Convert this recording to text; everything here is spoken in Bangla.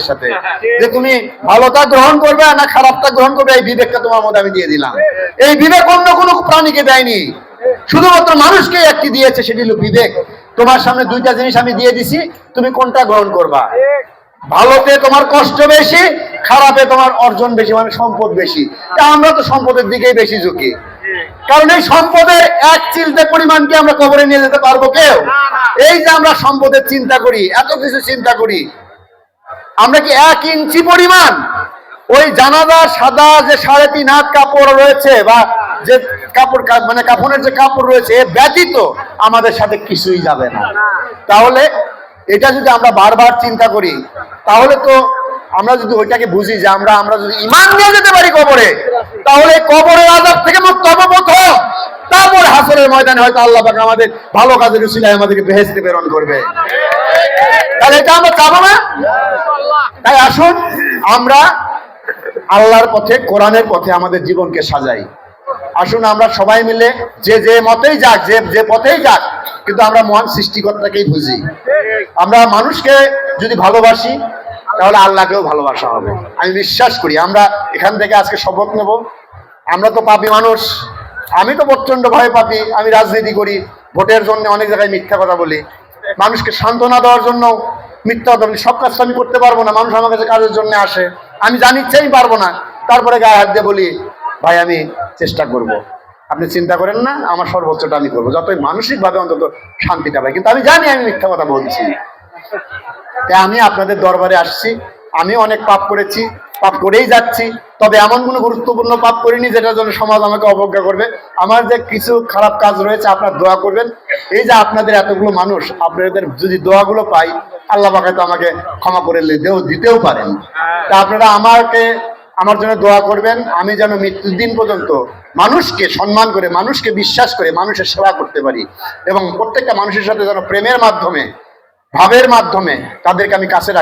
সাথে যে তুমি ভালোটা গ্রহণ করবে না খারাপটা গ্রহণ করবে, এই বিবেকটা তোমার মধ্যে আমি দিয়ে দিলাম। এই বিবেক অন্য কোনো প্রাণীকে দেয়নি, শুধুমাত্র মানুষকে একটি দিয়েছে, সেটি হলো বিবেক। তোমার সামনে দুইটা জিনিস আমি দিয়ে দিছি, তুমি কোনটা গ্রহণ করবা? ভালোতে তোমার কষ্ট বেশি, খারাপে তোমার অর্জন বেশি, মানে সম্পদ বেশি। তা আমরা তো সম্পদের দিকেই বেশি ঝুঁকি, কারণ এই সম্পদের এক চিলতে পরিমাণ কি আমরা কবরে নিয়ে যেতে পারবো কেউ? এই যে আমরা সম্পদের চিন্তা করি, এত কিছু চিন্তা করি, আমরা কি 1 ইঞ্চি পরিমাণ ওই জানাজার সাদা যে 3.5 হাত কাপড় রয়েছে, বা যে কাপড় মানে কাফনের যে কাপড় রয়েছে, এ ব্যতীত আমাদের সাথে কিছুই যাবে না। তাহলে এটা যদি আমরা বারবার চিন্তা করি, তাহলে তো আমরা যদি ওইটাকে বুঝি যে আমরা যদি ঈমান নিয়ে যেতে পারি কবরে, তাহলে কবরের আযাব থেকে মুক্ত হব প্রথম, তারপর হাসরের ময়দানে হয়তো আল্লাহ পাক আমাদের ভালো কাজের উসিলায় আমাদেরকে বেহেশতে প্রেরণ করবে। তাহলে এটা আমরা চাবো না? তাই আসুন আমরা আল্লাহর পথে, কোরআনের পথে আমাদের জীবনকে সাজাই। আসুন আমরা সবাই মিলে যে মতেই যাক, যে পথেই যাক, কিন্তু আমরা মহান সৃষ্টিকর্তাকেই বুঝি। আমরা মানুষকে যদি ভালোবাসি, তাহলে আল্লাহকেও ভালোবাসা হবে। আমি বিশ্বাস করি। আমরা এখান থেকে আজকে শপথ নেব, আমরা তো পাপী মানুষ, আমি তো প্রচন্ড ভয় পাপী। আমি রাজনীতি করি, ভোটের জন্য অনেক জায়গায় মিথ্যা কথা বলি, মানুষকে সান্ত্বনা দেওয়ার জন্য মিথ্যা কথা বলি। সব কাজ আমি করতে পারবো না, মানুষ আমার কাছে কাজের জন্য আসে, আমি জানি ইচ্ছেই পারবো না, তারপরে গায়ে হাত দিয়ে বলি ভাই আমি চেষ্টা করব। আপনি চিন্তা করেন না, আমার সর্বোচ্চটা আমি করবো, যতই মানসিক ভাবে অন্তত শান্তিটা পাই। কিন্তু আমি জানি আমি মিথ্যা কথা বলছি। তাই আমি আপনাদের দরবারে আসছি। আমি অনেক পাপ করেছি, পাপ করেই যাচ্ছি, তবে এমন কোনো গুরুত্বপূর্ণ পাপ করিনি যেটার জন্য সমাজ আমাকে অবজ্ঞা করবে। আমার যে কিছু খারাপ কাজ রয়েছে, আপনার দোয়া করবেন। এই যে আপনাদের এতগুলো মানুষ, আপনাদের যদি দোয়াগুলো পাই, আল্লাহ পাক তো আমাকে ক্ষমা করে দিতেও পারেন। তা আপনারা আমার জন্য দোয়া করবেন, আমি যেন মৃত্যুর দিন পর্যন্ত মানুষকে সম্মান করে, মানুষকে বিশ্বাস করে, মানুষের সেবা করতে পারি, এবং প্রত্যেকটা মানুষের সাথে যেন প্রেমের মাধ্যমে, ভাবের মাধ্যমে তাদেরকে আমি কাছে রাখি।